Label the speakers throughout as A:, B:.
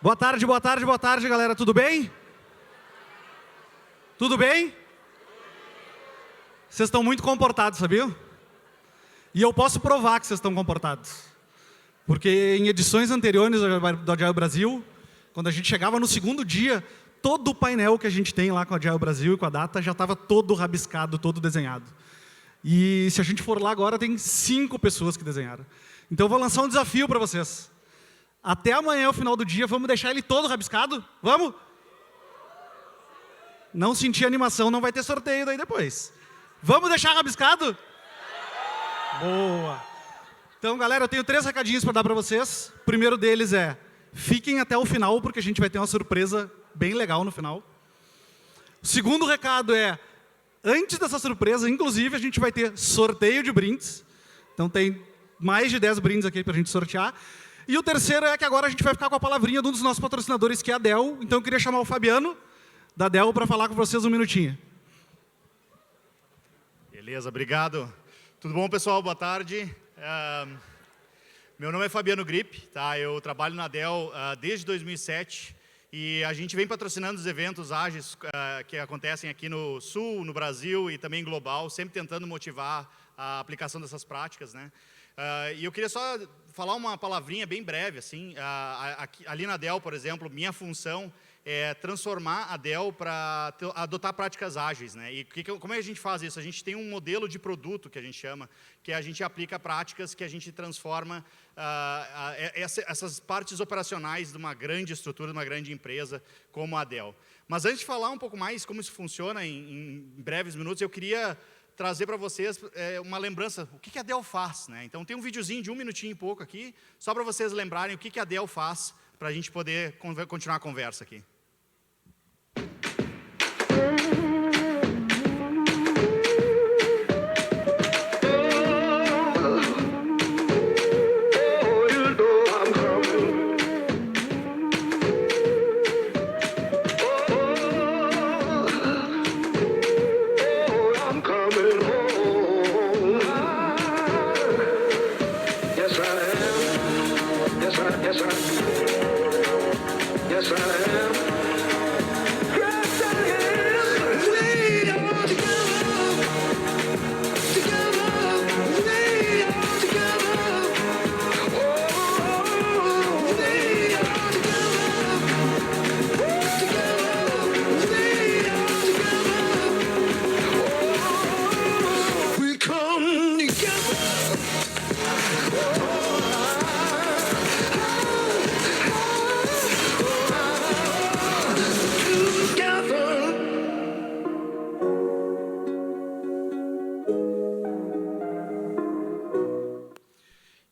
A: Boa tarde, boa tarde, boa tarde, galera. Tudo bem? Tudo bem? Vocês estão muito comportados, sabia? E eu posso provar que vocês estão comportados. Porque em edições anteriores do Agile Brasil, quando a gente chegava no segundo dia, todo o painel que a gente tem lá com o Agile Brasil e com a data já estava todo rabiscado, todo desenhado. E se a gente for lá agora, tem 5 pessoas que desenharam. Então eu vou lançar um desafio para vocês. Até amanhã, ao final do dia, vamos deixar ele todo rabiscado? Vamos? Não sentir animação, não vai ter sorteio daí depois. Vamos deixar rabiscado? Boa! Então, galera, eu tenho 3 recadinhos para dar para vocês. O primeiro deles é, fiquem até o final, porque a gente vai ter uma surpresa bem legal no final. O segundo recado é, antes dessa surpresa, inclusive, a gente vai ter sorteio de brindes. Então, tem mais de 10 brindes aqui para a gente sortear. E o terceiro é que agora a gente vai ficar com a palavrinha de um dos nossos patrocinadores, que é a Dell. Então, eu queria chamar o Fabiano, da Dell, para falar com vocês um minutinho.
B: Beleza, obrigado. Tudo bom, pessoal? Boa tarde. Meu nome é Fabiano Grip, tá? Eu trabalho na Dell desde 2007 e a gente vem patrocinando os eventos ágeis que acontecem aqui no Sul, no Brasil e também global, sempre tentando motivar a aplicação dessas práticas, né? E eu queria só falar uma palavrinha bem breve, assim, ali na Dell, por exemplo, minha função é transformar a Dell para adotar práticas ágeis, né? E como é que a gente faz isso? A gente tem um modelo de produto, que a gente chama, que a gente aplica práticas que a gente transforma essas partes operacionais de uma grande estrutura, de uma grande empresa como a Dell. Mas antes de falar um pouco mais como isso funciona em breves minutos, eu queria trazer para vocês uma lembrança, o que a Dell faz, né? Então tem um videozinho de 1 minutinho e pouco aqui, só para vocês lembrarem o que a Dell faz, para a gente poder continuar a conversa aqui.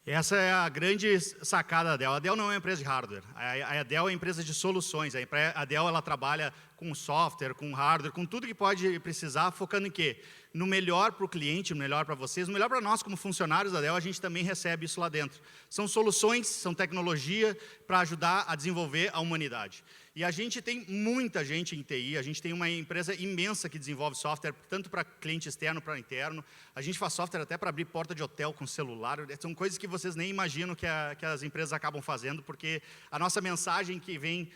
B: Essa é a grande sacada da Dell. A Dell não é uma empresa de hardware. A Dell é uma empresa de soluções. A Dell ela trabalha com software, com hardware, com tudo que pode precisar, focando em quê? No melhor para o cliente, no melhor para vocês, no melhor para nós como funcionários da Dell, a gente também recebe isso lá dentro. São soluções, são tecnologia para ajudar a desenvolver a humanidade. E a gente tem muita gente em TI, a gente tem uma empresa imensa que desenvolve software, tanto para cliente externo, para interno. A gente faz software até para abrir porta de hotel com celular. São coisas que vocês nem imaginam que as empresas acabam fazendo, porque a nossa mensagem que vem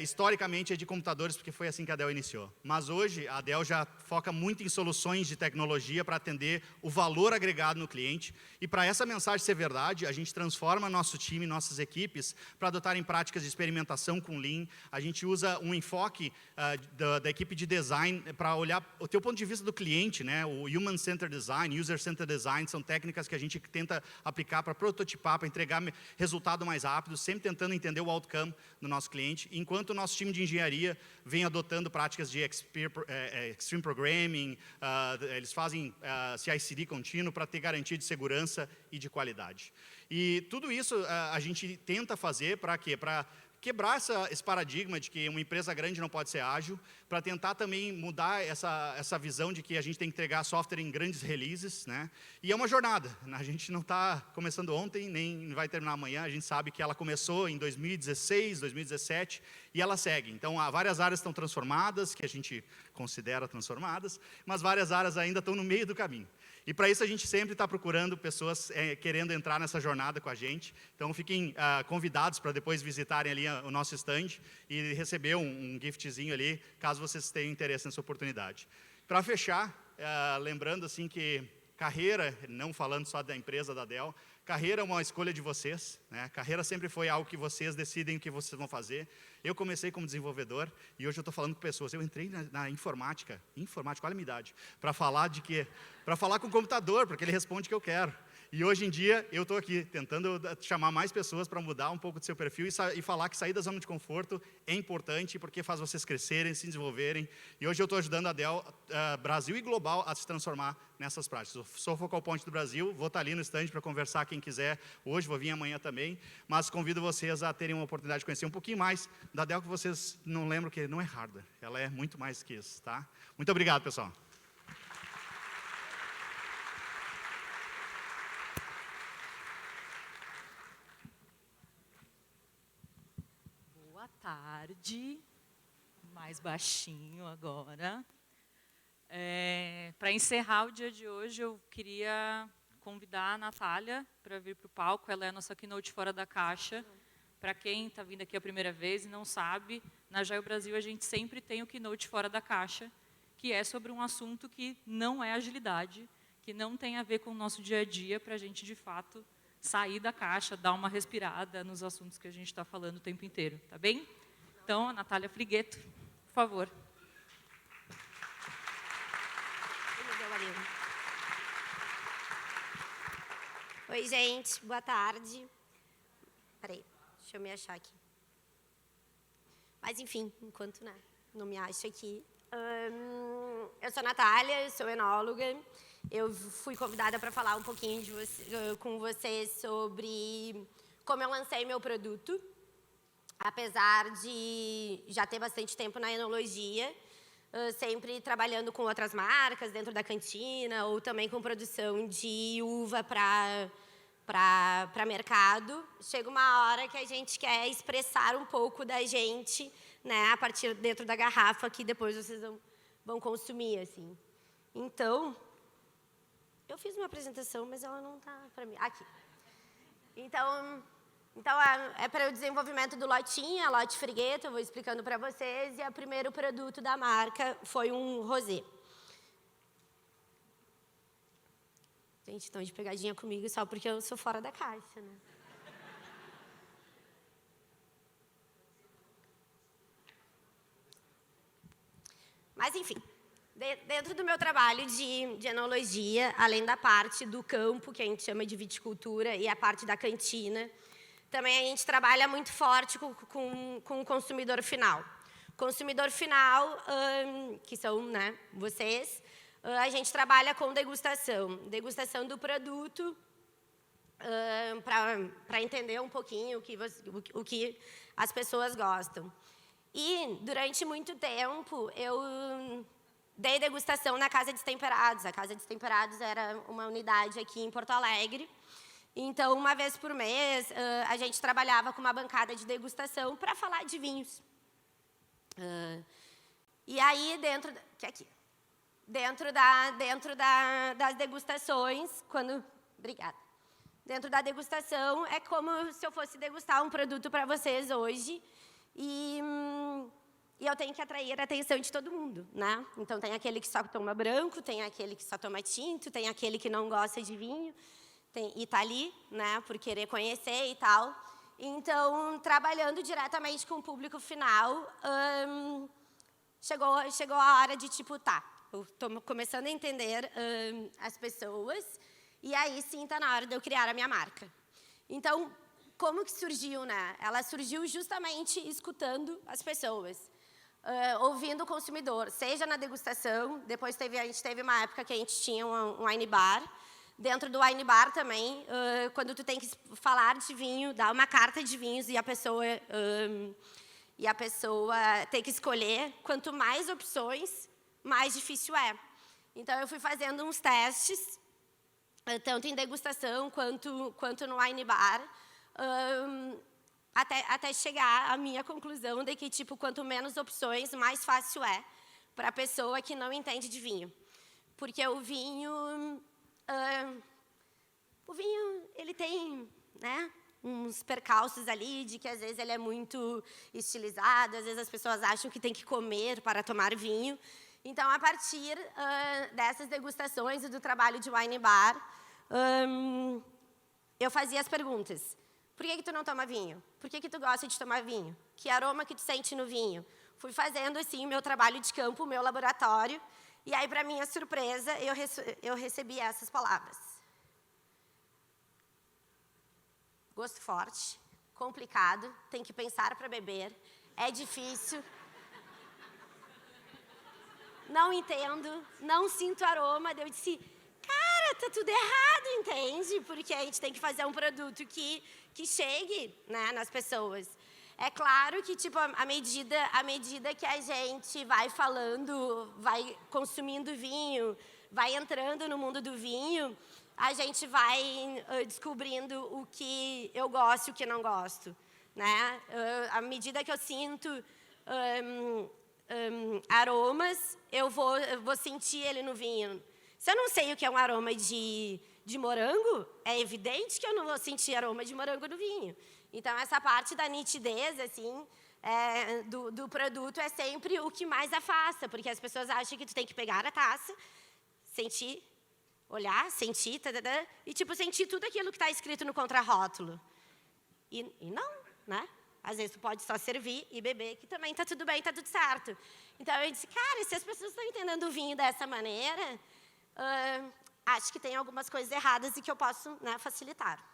B: historicamente é de computadores, porque foi assim que a Dell iniciou. Mas hoje a Dell já foca muito em soluções de tecnologia para atender o valor agregado no cliente. E para essa mensagem ser verdade, a gente transforma nosso time, nossas equipes, para adotarem práticas de experimentação com Lean. A gente usa um enfoque da equipe de design para olhar o teu ponto de vista do cliente, né? O Human Centered Design, User Centered Design, são técnicas que a gente tenta aplicar para prototipar, para entregar resultado mais rápido, sempre tentando entender o outcome do nosso cliente, enquanto o nosso time de engenharia vem adotando práticas de Extreme Programming, eles fazem CI/CD contínuo para ter garantia de segurança e de qualidade. E tudo isso a gente tenta fazer para quê? Para quebrar esse paradigma de que uma empresa grande não pode ser ágil, para tentar também mudar essa visão de que a gente tem que entregar software em grandes releases, né? E é uma jornada, a gente não está começando ontem, nem vai terminar amanhã, a gente sabe que ela começou em 2016, 2017, e ela segue. Então, há várias áreas estão transformadas, que a gente considera transformadas, mas várias áreas ainda estão no meio do caminho. E para isso a gente sempre está procurando pessoas querendo entrar nessa jornada com a gente. Então fiquem convidados para depois visitarem ali o nosso stand e receber um giftzinho ali, caso vocês tenham interesse nessa oportunidade. Para fechar, lembrando assim que carreira, não falando só da empresa da Dell, carreira é uma escolha de vocês, né? Carreira sempre foi algo que vocês decidem o que vocês vão fazer. Eu comecei como desenvolvedor e hoje eu estou falando com pessoas. Eu entrei na informática, olha a minha idade, para falar de quê? Para falar com o computador, porque ele responde o que eu quero. E hoje em dia eu estou aqui tentando chamar mais pessoas para mudar um pouco do seu perfil e falar que sair da zona de conforto é importante porque faz vocês crescerem, se desenvolverem. E hoje eu estou ajudando a Dell, Brasil e global, a se transformar nessas práticas. Eu sou Focal Point do Brasil, vou estar ali no stand para conversar quem quiser. Hoje, vou vir amanhã também. Mas convido vocês a terem uma oportunidade de conhecer um pouquinho mais da Dell, que vocês não lembram que não é hardware. Ela é muito mais que isso, tá? Muito obrigado, pessoal.
C: Boa tarde, mais baixinho agora. Para encerrar o dia de hoje, eu queria convidar a Natália para vir para o palco. Ela é a nossa keynote fora da caixa. Para quem está vindo aqui a primeira vez e não sabe, na Agile Brasil a gente sempre tem o keynote fora da caixa, que é sobre um assunto que não é agilidade, que não tem a ver com o nosso dia a dia, para a gente, de fato, sair da caixa, dar uma respirada nos assuntos que a gente está falando o tempo inteiro, tá bem? Então, a Natália Frigueto, por favor.
D: Oi, gente, boa tarde. Peraí, deixa eu me achar aqui. Mas, enfim, enquanto não me acho aqui. Eu sou a Natália, eu sou enóloga. Eu fui convidada para falar um pouquinho com vocês sobre como eu lancei meu produto. Apesar de já ter bastante tempo na enologia, sempre trabalhando com outras marcas dentro da cantina ou também com produção de uva para mercado. Chega uma hora que a gente quer expressar um pouco da gente, né, a partir dentro da garrafa que depois vocês vão consumir, assim. Então, eu fiz uma apresentação, mas ela não está para mim. Aqui. Então é para o desenvolvimento do lotinho, lote Frigueto, eu vou explicando para vocês. E o primeiro produto da marca foi um rosé. Gente, estão de pegadinha comigo só porque eu sou fora da caixa, né? Mas, enfim, dentro do meu trabalho de enologia, além da parte do campo, que a gente chama de viticultura, e a parte da cantina, também a gente trabalha muito forte com o consumidor final. Consumidor final, que são, né, vocês, a gente trabalha com degustação do produto, para entender um pouquinho o que as pessoas gostam. E, durante muito tempo, eu dei degustação na Casa Destemperados. A Casa Destemperados era uma unidade aqui em Porto Alegre. Então, uma vez por mês, a gente trabalhava com uma bancada de degustação para falar de vinhos. E aí, dentro das degustações, obrigada. Dentro da degustação, é como se eu fosse degustar um produto para vocês hoje. E eu tenho que atrair a atenção de todo mundo, né? Então, tem aquele que só toma branco, tem aquele que só toma tinto, tem aquele que não gosta de vinho, e está ali, né, por querer conhecer e tal. Então, trabalhando diretamente com o público final, chegou a hora de, eu estou começando a entender as pessoas, e aí sim está na hora de eu criar a minha marca. Então, como que surgiu, né? Ela surgiu justamente escutando as pessoas, ouvindo o consumidor, seja na degustação. Depois a gente teve uma época que a gente tinha um wine bar. Dentro do wine bar também, quando tu tem que falar de vinho, dar uma carta de vinhos e a pessoa tem que escolher, quanto mais opções, mais difícil é. Então, eu fui fazendo uns testes, tanto em degustação quanto no wine bar, até chegar à minha conclusão de que, quanto menos opções, mais fácil é para a pessoa que não entende de vinho. Porque o vinho, o vinho, ele tem, né, uns percalços ali, de que às vezes ele é muito estilizado, às vezes as pessoas acham que tem que comer para tomar vinho. Então, a partir dessas degustações e do trabalho de wine bar, eu fazia as perguntas. Por que tu não toma vinho? Por que tu gosta de tomar vinho? Que aroma que tu sente no vinho? Fui fazendo, assim, o meu trabalho de campo, o meu laboratório. E aí, para minha surpresa, eu recebi essas palavras. Gosto forte, complicado, tem que pensar para beber, é difícil. Não entendo, não sinto aroma. Eu disse, cara, tá tudo errado, entende? Porque a gente tem que fazer um produto que chegue, né, nas pessoas. É claro que, tipo, à medida que a gente vai falando, vai consumindo vinho, vai entrando no mundo do vinho, a gente vai descobrindo o que eu gosto e o que não gosto, né? À medida que eu sinto aromas, eu vou sentir ele no vinho. Se eu não sei o que é um aroma de morango, é evidente que eu não vou sentir aroma de morango no vinho. Então, essa parte da nitidez, assim, do produto é sempre o que mais afasta, porque as pessoas acham que tu tem que pegar a taça, sentir, olhar, sentir, e tipo, sentir tudo aquilo que está escrito no contrarótulo. E não, né? Às vezes tu pode só servir e beber, que também está tudo bem, está tudo certo. Então, eu disse, cara, se as pessoas estão entendendo o vinho dessa maneira, acho que tem algumas coisas erradas e que eu posso, né, facilitar.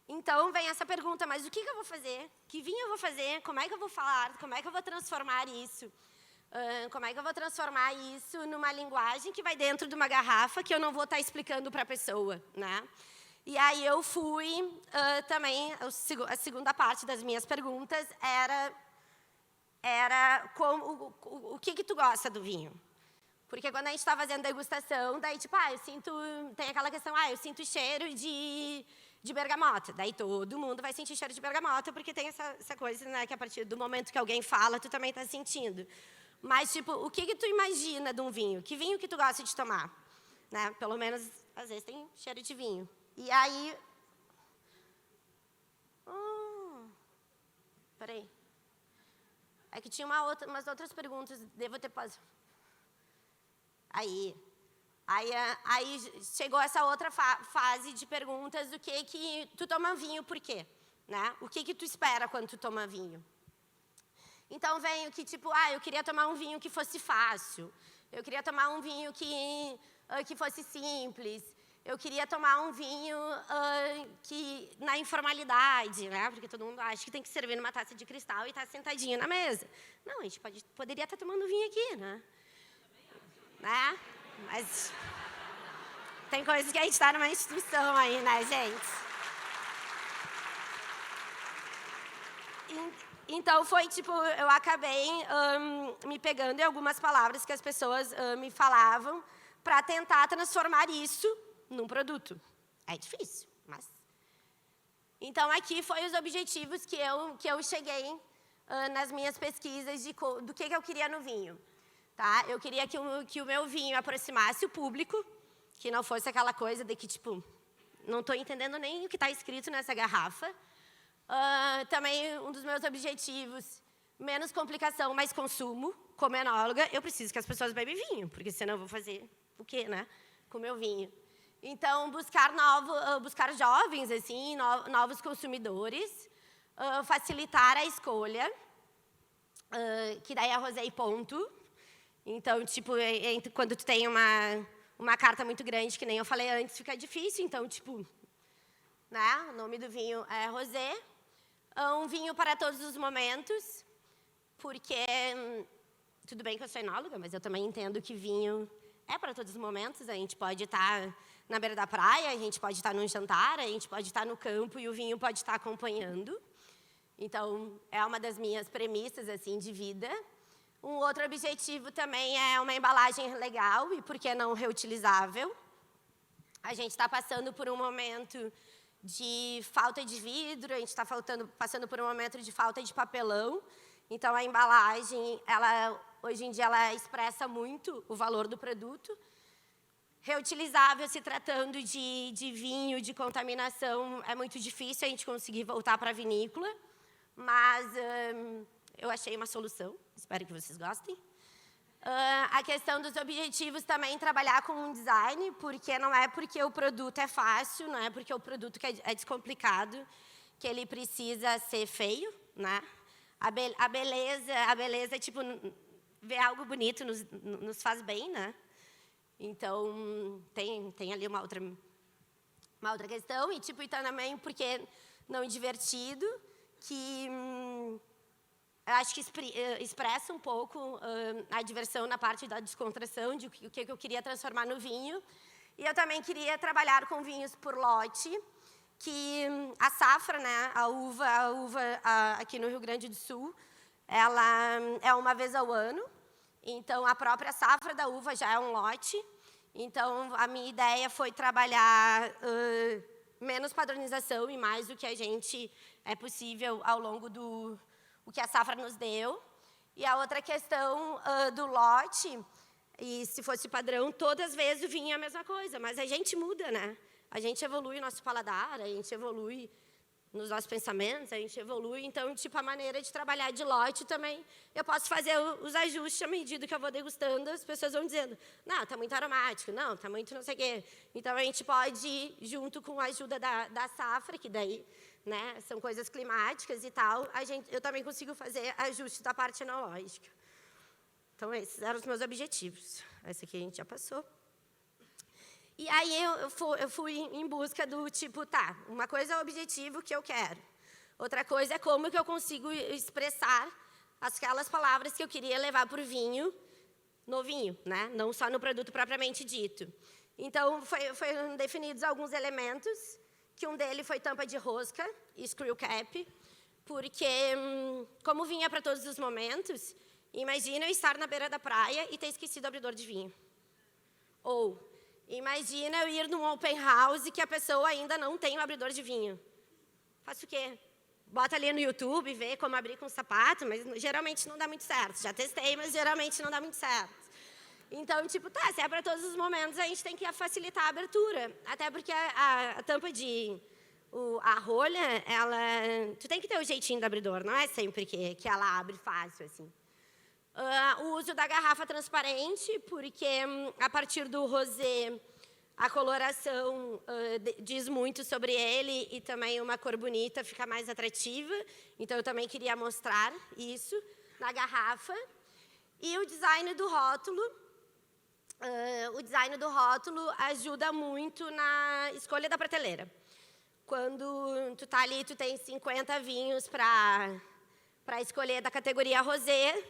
D: Então, vem essa pergunta, mas o que eu vou fazer? Que vinho eu vou fazer? Como é que eu vou falar? Como é que eu vou transformar isso? Como é que eu vou transformar isso numa linguagem que vai dentro de uma garrafa que eu não vou estar explicando para a pessoa, né? E aí eu fui, também, a segunda parte das minhas perguntas era o que tu gosta do vinho? Porque quando a gente está fazendo degustação, daí tipo, tem aquela questão, eu sinto cheiro de bergamota. Daí todo mundo vai sentir cheiro de bergamota, porque tem essa coisa, né, que a partir do momento que alguém fala, tu também está sentindo. Mas, tipo, o que tu imagina de um vinho? Que vinho que tu gosta de tomar? Né? Pelo menos, às vezes, tem cheiro de vinho. E aí... Peraí. É que tinha umas outras perguntas, devo ter... Aí chegou essa outra fase de perguntas do que tu toma vinho, por quê? Né? O que tu espera quando tu toma vinho? Então, vem o que, tipo, eu queria tomar um vinho que fosse fácil. Eu queria tomar um vinho que fosse simples. Eu queria tomar um vinho na informalidade, né? Porque todo mundo acha que tem que servir numa taça de cristal e estar sentadinho na mesa. Não, a gente poderia estar tomando vinho aqui, né? Mas tem coisas que a gente está numa instituição aí, né, gente? Então, foi tipo, eu acabei me pegando em algumas palavras que as pessoas me falavam para tentar transformar isso num produto. É difícil, mas... Então, aqui foi os objetivos que eu cheguei nas minhas pesquisas do que eu queria no vinho. Tá? Eu queria que o meu vinho aproximasse o público, que não fosse aquela coisa de que, tipo, não estou entendendo nem o que está escrito nessa garrafa. Também, um dos meus objetivos, menos complicação, mais consumo. Como enóloga, eu preciso que as pessoas bebam vinho, porque senão eu vou fazer o quê, né, com o meu vinho? Então, buscar jovens, assim, novos consumidores, facilitar a escolha, que daí é rosé e ponto. Então, tipo, quando tu tem uma carta muito grande, que nem eu falei antes, fica difícil. Então, tipo, né, o nome do vinho é rosé. Um vinho para todos os momentos, porque tudo bem que eu sou enóloga, mas eu também entendo que vinho é para todos os momentos. A gente pode estar na beira da praia, a gente pode estar num jantar, a gente pode estar no campo e o vinho pode estar acompanhando. Então, é uma das minhas premissas, assim, de vida. Um outro objetivo também é uma embalagem legal e, por que não, reutilizável. A gente está passando por um momento de falta de vidro, a gente está passando por um momento de falta de papelão. Então, a embalagem, hoje em dia, ela expressa muito o valor do produto. Reutilizável, se tratando de vinho, de contaminação, é muito difícil a gente conseguir voltar para a vinícola, mas eu achei uma solução, espero que vocês gostem. A questão dos objetivos também, trabalhar com um design, porque não é porque o produto é fácil, não é porque o produto que é descomplicado, que ele precisa ser feio, né? A beleza, tipo, ver algo bonito nos faz bem, né? Então, tem ali uma outra questão, e também porque não é divertido, que eu acho que expressa um pouco a diversão na parte da descontração, de o que eu queria transformar no vinho. E eu também queria trabalhar com vinhos por lote, que a safra, né, a uva aqui no Rio Grande do Sul, ela é uma vez ao ano. Então, a própria safra da uva já é um lote. Então, a minha ideia foi trabalhar menos padronização e mais o que a gente é possível ao longo o que a safra nos deu. E a outra questão do lote, e se fosse padrão, todas as vezes o vinho é a mesma coisa, mas a gente muda, né? A gente evolui o nosso paladar, a gente evolui nos nossos pensamentos, a gente evolui. Então, a maneira de trabalhar de lote também, eu posso fazer os ajustes à medida que eu vou degustando, as pessoas vão dizendo, não, está muito aromático, não, está muito não sei o quê. Então, a gente pode ir junto com a ajuda da safra, que daí, né, são coisas climáticas e tal, eu também consigo fazer ajustes da parte enológica. Então, esses eram os meus objetivos. Esse aqui a gente já passou. E aí eu fui em busca do tá, uma coisa é o objetivo que eu quero, outra coisa é como que eu consigo expressar aquelas palavras que eu queria levar para o vinho, no vinho, né? Não só no produto propriamente dito. Então, foram definidos alguns elementos, que um deles foi tampa de rosca e screw cap, porque, como vinho é para todos os momentos, imagina eu estar na beira da praia e ter esquecido o abridor de vinho. Ou imagina eu ir num open house que a pessoa ainda não tem o abridor de vinho. Faço o quê? Bota ali no YouTube, vê como abrir com sapato, mas geralmente não dá muito certo. Já testei, mas geralmente não dá muito certo. Então, tá, se é para todos os momentos, a gente tem que facilitar a abertura. Até porque a tampa a rolha, tu tem que ter o jeitinho do abridor, não é sempre que ela abre fácil, assim. O uso da garrafa transparente, porque a partir do rosé, a coloração diz muito sobre ele e também uma cor bonita fica mais atrativa. Então, eu também queria mostrar isso na garrafa. E o design do rótulo. O design do rótulo ajuda muito na escolha da prateleira. Quando tu tá ali, tu tem 50 vinhos para escolher da categoria rosé.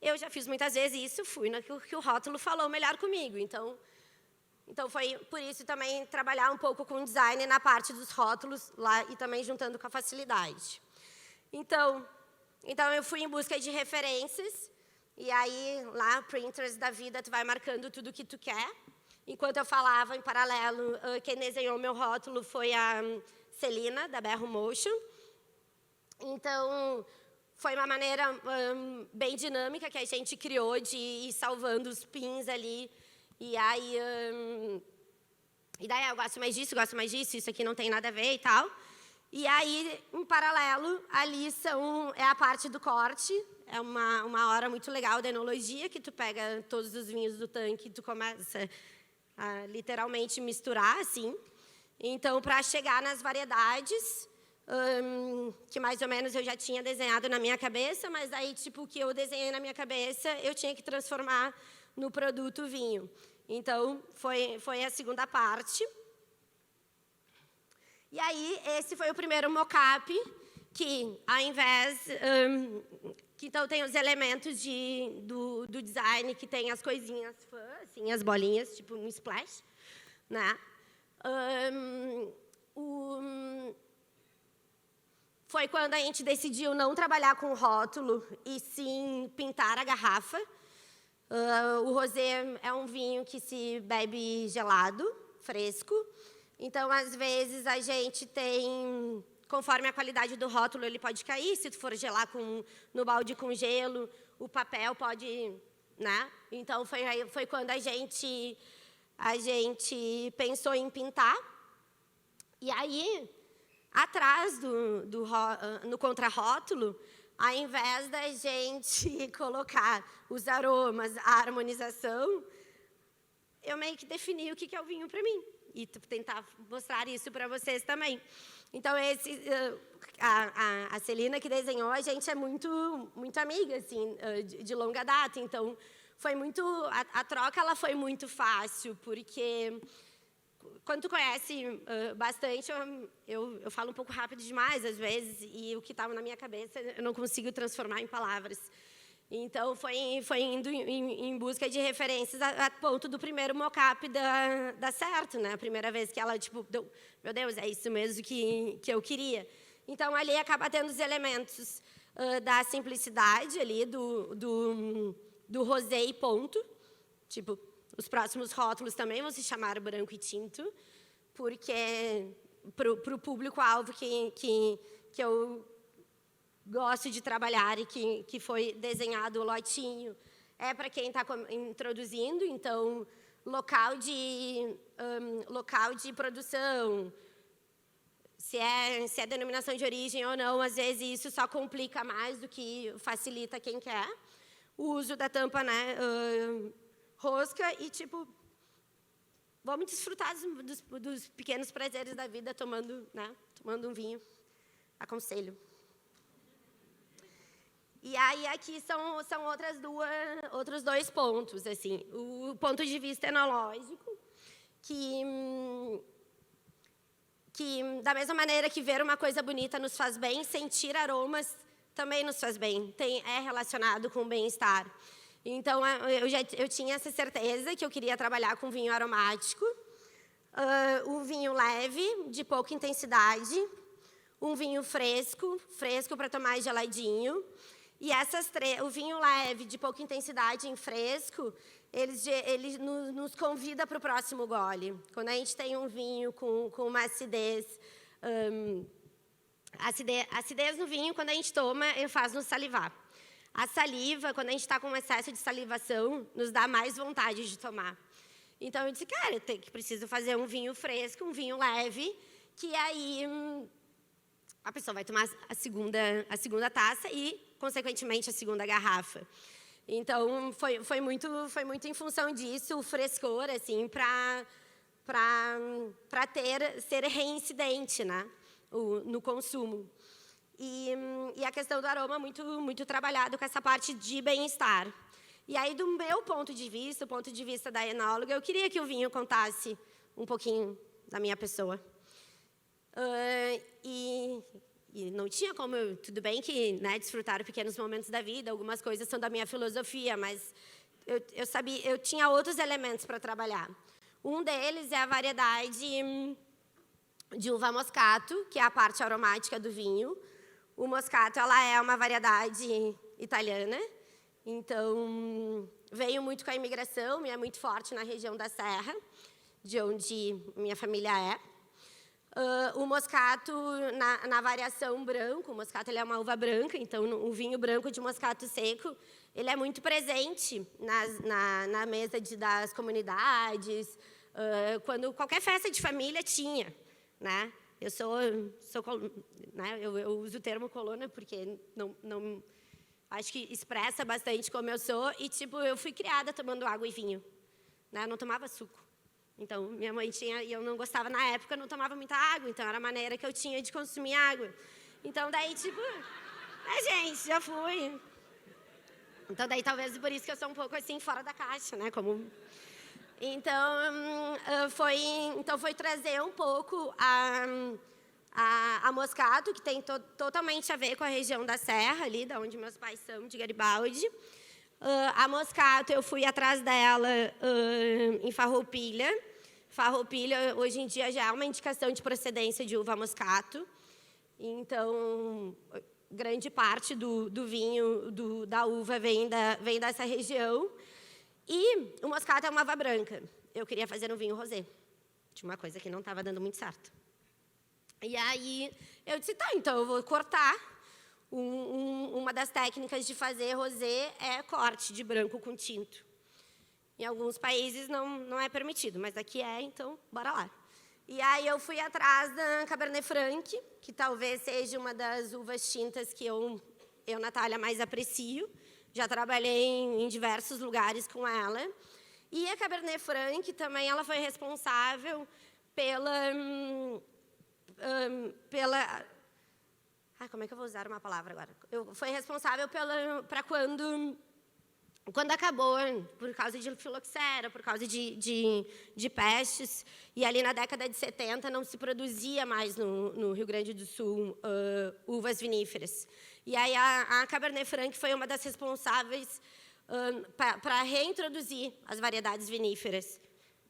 D: Eu já fiz muitas vezes isso, fui no que o rótulo falou melhor comigo. Então, foi por isso também trabalhar um pouco com design na parte dos rótulos lá e também juntando com a facilidade. Então eu fui em busca de referências e aí lá, printers da vida, tu vai marcando tudo o que tu quer. Enquanto eu falava, em paralelo, quem desenhou meu rótulo foi a Celina, da Berro Motion. Então, foi uma maneira bem dinâmica que a gente criou de ir salvando os pins ali. E aí, eu gosto mais disso, isso aqui não tem nada a ver e tal. E aí, em paralelo, ali é a parte do corte. É uma hora muito legal da enologia, que tu pega todos os vinhos do tanque e tu começa a literalmente misturar, assim. Então, para chegar nas variedades, que mais ou menos eu já tinha desenhado na minha cabeça, mas aí, o que eu desenhei na minha cabeça, eu tinha que transformar no produto vinho. Então, foi a segunda parte. E aí, esse foi o primeiro mock-up, que, ao invés... que, então, tem os elementos do design, que tem as coisinhas fã, assim, as bolinhas, tipo um splash, né? Foi quando a gente decidiu não trabalhar com rótulo e sim pintar a garrafa. O rosé é um vinho que se bebe gelado, fresco. Então, às vezes, a gente tem, conforme a qualidade do rótulo, ele pode cair. Se tu for gelar no balde com gelo, o papel pode, né? Então, foi quando a gente a gente pensou em pintar. E aí, atrás no contrarótulo, ao invés da gente colocar os aromas, a harmonização, eu meio que defini o que é o vinho para mim. E tentar mostrar isso para vocês também. Então, a Celina que desenhou, a gente é muito amiga, assim, de longa data. Então, foi muito... A troca, ela foi muito fácil, porque... Quando tu conhece bastante, eu falo um pouco rápido demais, às vezes, e o que estava na minha cabeça eu não consigo transformar em palavras. Então, foi indo em busca de referências a ponto do primeiro mockup dar certo, né? A primeira vez que ela, tipo, deu, meu Deus, é isso mesmo que eu queria. Então, ali acaba tendo os elementos da simplicidade, ali, do rosé e ponto. Tipo, os próximos rótulos também vão se chamar branco e tinto, porque para o público-alvo que eu gosto de trabalhar e que foi desenhado o lotinho, é para quem está introduzindo, então, local de produção, se é denominação de origem ou não, às vezes isso só complica mais do que facilita quem quer. O uso da tampa, né, rosca e, tipo, vamos desfrutar dos pequenos prazeres da vida tomando um vinho. Aconselho. E aí, aqui são outros dois pontos, assim. O ponto de vista enológico, que da mesma maneira que ver uma coisa bonita nos faz bem, sentir aromas também nos faz bem. É relacionado com o bem-estar. Então, eu tinha essa certeza que eu queria trabalhar com vinho aromático, um vinho leve, de pouca intensidade, um vinho fresco para tomar geladinho. E o vinho leve, de pouca intensidade em fresco, ele nos convida para o próximo gole. Quando a gente tem um vinho com uma acidez, acidez no vinho, quando a gente toma, ele faz nos salivar. A saliva, quando a gente está com um excesso de salivação, nos dá mais vontade de tomar. Então, eu disse, cara, preciso fazer um vinho fresco, um vinho leve, que aí a pessoa vai tomar a segunda taça e, consequentemente, a segunda garrafa. Então, foi muito em função disso, o frescor, assim, para ser reincidente, né, no consumo. E a questão do aroma muito trabalhado com essa parte de bem-estar. E aí, do meu ponto de vista, o ponto de vista da enóloga, eu queria que o vinho contasse um pouquinho da minha pessoa. E não tinha como, tudo bem que, né, desfrutar pequenos momentos da vida, algumas coisas são da minha filosofia, mas eu tinha outros elementos para trabalhar. Um deles é a variedade de uva moscato, que é a parte aromática do vinho. O moscato, ela é uma variedade italiana, então veio muito com a imigração e é muito forte na região da Serra, de onde minha família é. O moscato, na variação branco, o moscato ele é uma uva branca, então o vinho branco de moscato seco, ele é muito presente na mesa das comunidades, quando qualquer festa de família tinha, né? Né, eu uso o termo colona porque não acho que expressa bastante como eu sou e, tipo, eu fui criada tomando água e vinho, né? Eu não tomava suco. Então, minha mãe tinha, e eu não gostava na época, eu não tomava muita água, então era a maneira que eu tinha de consumir água. Então, daí, tipo, gente, já fui. Então, daí, talvez por isso que eu sou um pouco, assim, fora da caixa, né? Então, foi trazer um pouco a moscato, que tem totalmente a ver com a região da Serra, ali, da onde meus pais são, de Garibaldi. A moscato, eu fui atrás dela em Farroupilha. Farroupilha, hoje em dia, já é uma indicação de procedência de uva moscato. Então, grande parte do vinho, da uva, vem dessa região. E o moscato é uma uva branca. Eu queria fazer um vinho rosé. Tinha uma coisa que não estava dando muito certo. E aí, eu disse, tá, então eu vou cortar. Uma das técnicas de fazer rosé é corte de branco com tinto. Em alguns países não é permitido, mas aqui é, então bora lá. E aí eu fui atrás da Cabernet Franc, que talvez seja uma das uvas tintas que eu Natália, mais aprecio. Já trabalhei em diversos lugares com ela. E a Cabernet Franc também ela foi responsável como é que eu vou usar uma palavra agora? Foi responsável para quando acabou, por causa de filoxera, por causa de pestes, e ali na década de 70 não se produzia mais no Rio Grande do Sul uvas viníferas. E aí a Cabernet Franc foi uma das responsáveis para reintroduzir as variedades viníferas.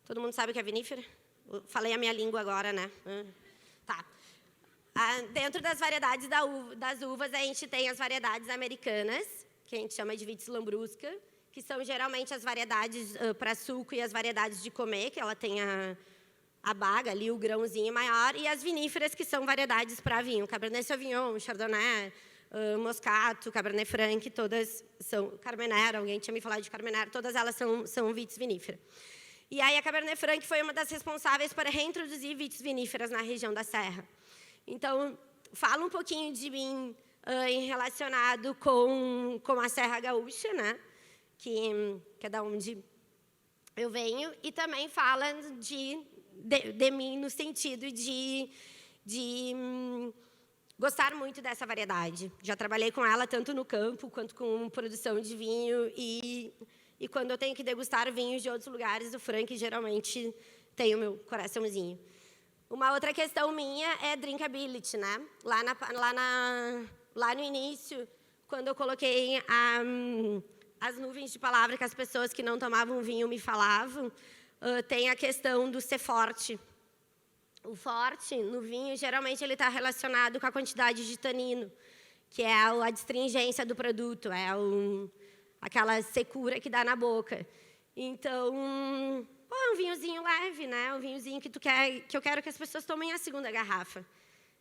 D: Todo mundo sabe o que é vinífera? Falei a minha língua agora, né? Tá. Dentro das variedades das uvas, a gente tem as variedades americanas, que a gente chama de Vitis lambrusca, que são geralmente as variedades para suco e as variedades de comer, que ela tem a baga ali, o grãozinho maior, e as viníferas, que são variedades para vinho, Cabernet Sauvignon, Chardonnay, Moscato, Cabernet Franc, todas são Carmenère, alguém tinha me falado de Carmenère, todas elas são vitis vinífera. E aí a Cabernet Franc foi uma das responsáveis para reintroduzir vitis viníferas na região da Serra. Então, fala um pouquinho de mim relacionado com a Serra Gaúcha, né? Que é da onde eu venho, e também fala de mim no sentido de gostar muito dessa variedade. Já trabalhei com ela tanto no campo quanto com produção de vinho, e quando eu tenho que degustar vinhos de outros lugares, o Franc geralmente tem o meu coraçãozinho. Uma outra questão minha é drinkability, né? Lá no início, quando eu coloquei as nuvens de palavra que as pessoas que não tomavam vinho me falavam, tem a questão do ser forte. O forte no vinho, geralmente, ele está relacionado com a quantidade de tanino, que é a astringência do produto, aquela secura que dá na boca. Então, é um vinhozinho leve, né? Um vinhozinho que eu quero que as pessoas tomem a segunda garrafa.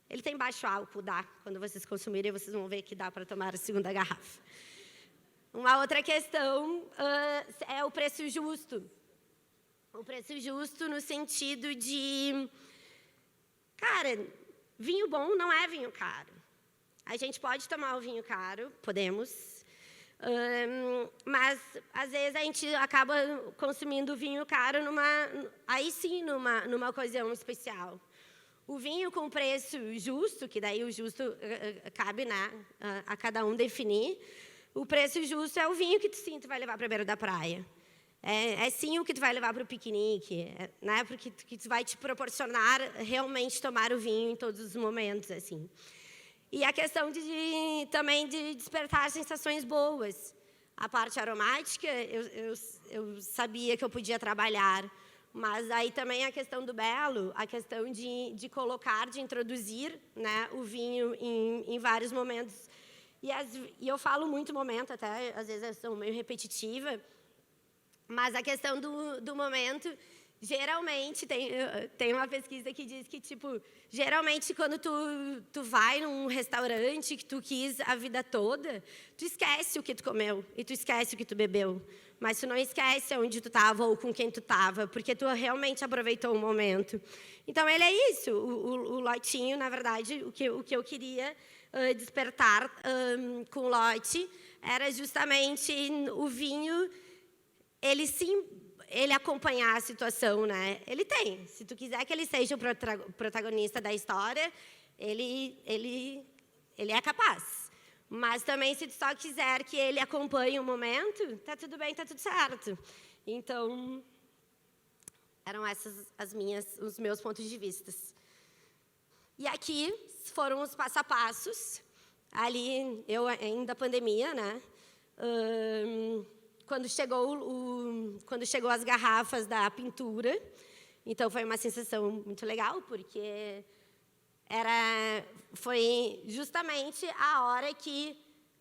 D: Ele tem baixo álcool, dá. Quando vocês consumirem, vocês vão ver que dá para tomar a segunda garrafa. Uma outra questão é o preço justo. O preço justo no sentido de... Cara, vinho bom não é vinho caro. A gente pode tomar o vinho caro, podemos, mas às vezes a gente acaba consumindo vinho caro numa ocasião especial. O vinho com preço justo, que daí o justo cabe a cada um definir, o preço justo é o vinho que tu vai levar para a beira da praia. É sim o que tu vai levar para o piquenique, né? Porque que vai te proporcionar realmente tomar o vinho em todos os momentos, assim. E a questão também de despertar sensações boas. A parte aromática, eu sabia que eu podia trabalhar, mas aí também a questão do belo, a questão de colocar, de introduzir, né, o vinho em vários momentos. E eu falo muito momento, até às vezes eu sou meio repetitiva, mas a questão do momento, geralmente, tem uma pesquisa que diz que, tipo, geralmente quando tu vai num restaurante que tu quis a vida toda, tu esquece o que tu comeu e tu esquece o que tu bebeu. Mas tu não esquece onde tu estava ou com quem tu estava, porque tu realmente aproveitou o momento. Então, ele é isso. O lotinho, na verdade, o que eu queria despertar com o lote era justamente o vinho, ele acompanhar a situação, né? Ele tem. Se tu quiser que ele seja o protagonista da história, ele é capaz. Mas também, se tu só quiser que ele acompanhe o momento, tá tudo bem, tá tudo certo. Então, eram esses os meus pontos de vista. E aqui foram os passo a passos. Ali, eu ainda pandemia, né? Quando chegou as garrafas da pintura, então foi uma sensação muito legal, porque foi justamente a hora que,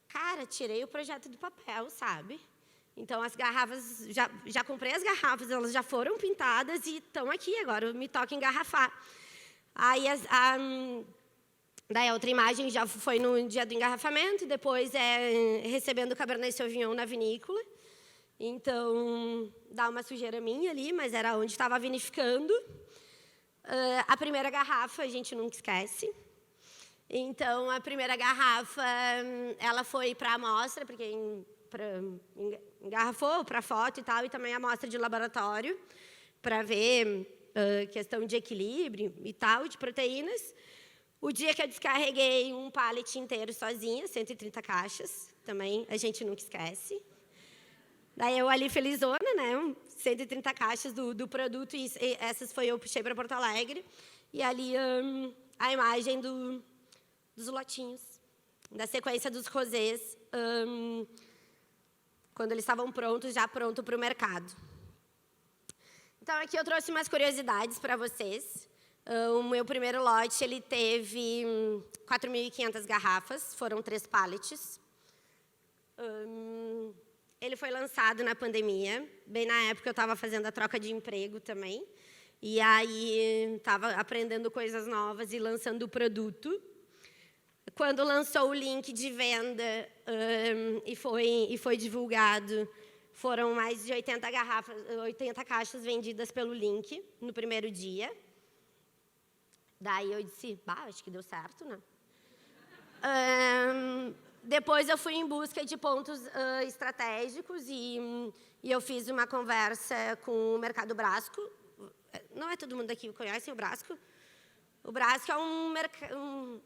D: cara, tirei o projeto do papel, sabe? Então, as garrafas, já comprei as garrafas, elas já foram pintadas e estão aqui, agora me toca engarrafar. Aí, daí a outra imagem já foi no dia do engarrafamento, depois recebendo o Cabernet Sauvignon na vinícola. Então, dá uma sujeira minha ali, mas era onde estava vinificando. A primeira garrafa, a gente nunca esquece. Então, a primeira garrafa, ela foi para a amostra, porque engarrafou para foto e tal, e também a amostra de laboratório, para ver questão de equilíbrio e tal, de proteínas. O dia que eu descarreguei um pallet inteiro sozinha, 130 caixas, também a gente nunca esquece. Daí eu ali felizona, né? 130 caixas do produto, e essas eu puxei para Porto Alegre. E ali a imagem dos lotinhos, da sequência dos rosés, quando eles estavam prontos, já pronto para o mercado. Então, aqui eu trouxe umas curiosidades para vocês. O meu primeiro lote, ele teve 4.500 garrafas, foram 3 pallets. Ele foi lançado na pandemia, bem na época eu estava fazendo a troca de emprego também. E aí, estava aprendendo coisas novas e lançando o produto. Quando lançou o link de venda e foi divulgado, foram mais de 80 caixas vendidas pelo link no primeiro dia. Daí eu disse, acho que deu certo, né? Depois eu fui em busca de pontos estratégicos e eu fiz uma conversa com o Mercado Brasco. Não é todo mundo aqui que conhece o Brasco? O Brasco é um mercado...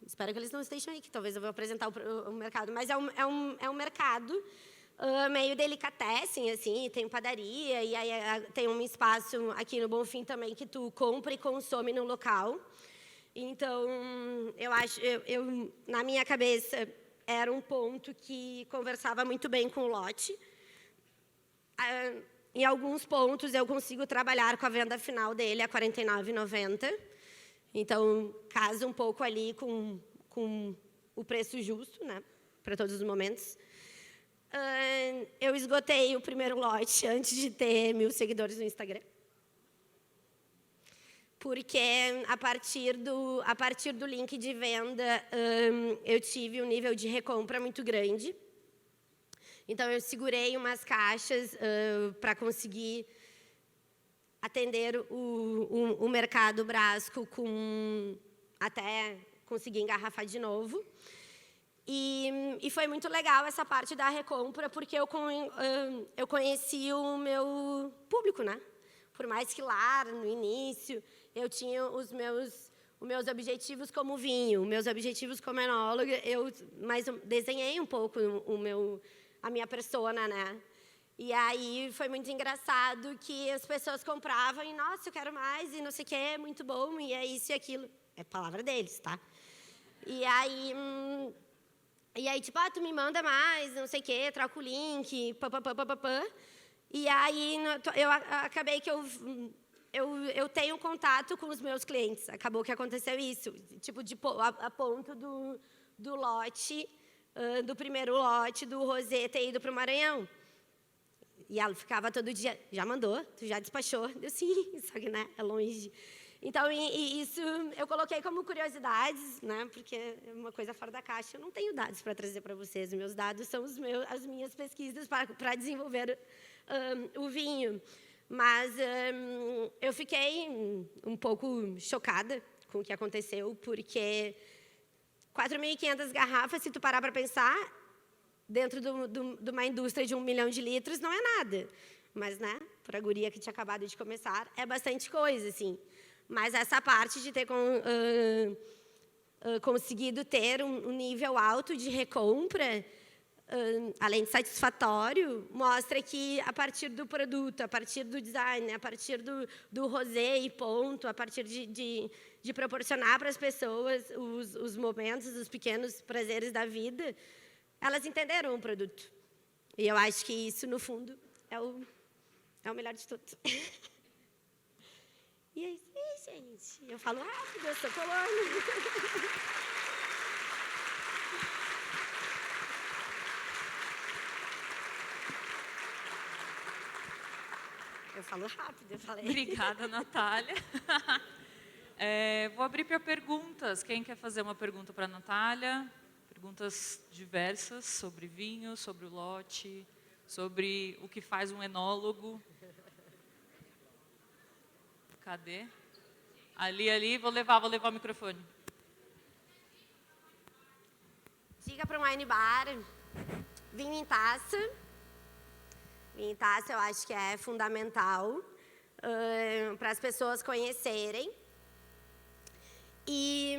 D: espero que eles não estejam aí, que talvez eu vou apresentar o mercado. Mas é um mercado meio delicatessen, assim, tem padaria, e aí tem um espaço aqui no Bonfim também que tu compra e consome no local. Então, na minha cabeça, era um ponto que conversava muito bem com o lote. Em alguns pontos, eu consigo trabalhar com a venda final dele a R$ 49,90. Então, casa um pouco ali com o preço justo, né, para todos os momentos. Eu esgotei o primeiro lote antes de ter 1.000 seguidores no Instagram. Porque a partir do link de venda, eu tive um nível de recompra muito grande. Então, eu segurei umas caixas para conseguir atender o mercado Brasco até conseguir engarrafar de novo. E foi muito legal essa parte da recompra, porque eu conheci o meu público, né? Por mais que lá, no início, eu tinha os meus objetivos como vinho, meus objetivos como enóloga, mas eu desenhei um pouco a minha persona, né? E aí foi muito engraçado que as pessoas compravam e, nossa, eu quero mais, e não sei o que, é muito bom, e é isso e aquilo. É palavra deles, tá? E aí, tipo, tu me manda mais, não sei o que, troca o link, papapá. E aí, eu acabei que eu tenho contato com os meus clientes. Acabou que aconteceu isso. Tipo, a ponto do lote, do primeiro lote, do rosé ter ido para o Maranhão. E ela ficava todo dia, já mandou? Tu já despachou? Eu, sim, só que, né, é longe. Então, isso eu coloquei como curiosidades, né, porque é uma coisa fora da caixa. Eu não tenho dados para trazer para vocês. Os meus dados são as minhas pesquisas para desenvolver o vinho. Mas eu fiquei um pouco chocada com o que aconteceu, porque 4.500 garrafas, se tu parar para pensar, dentro de uma indústria de 1 milhão de litros, não é nada. Mas, né, para a guria que tinha acabado de começar, é bastante coisa, assim. Mas essa parte de ter conseguido ter um nível alto de recompra, além de satisfatório, mostra que a partir do produto, a partir do design, a partir do rosé e ponto, a partir de proporcionar para as pessoas os momentos, os pequenos prazeres da vida, elas entenderam o produto. E eu acho que isso, no fundo, é o melhor de tudo. E é isso aí, gente. Eu falo rápido, eu sou colona. Eu falo rápido, eu falei.
C: Obrigada, Natália. Vou abrir para perguntas. Quem quer fazer uma pergunta para a Natália? Perguntas diversas sobre vinho, sobre o lote, sobre o que faz um enólogo. Cadê? Ali, vou levar o microfone.
D: Dica para um wine bar, vinho em taça. Vinho em taça eu acho que é fundamental para as pessoas conhecerem. E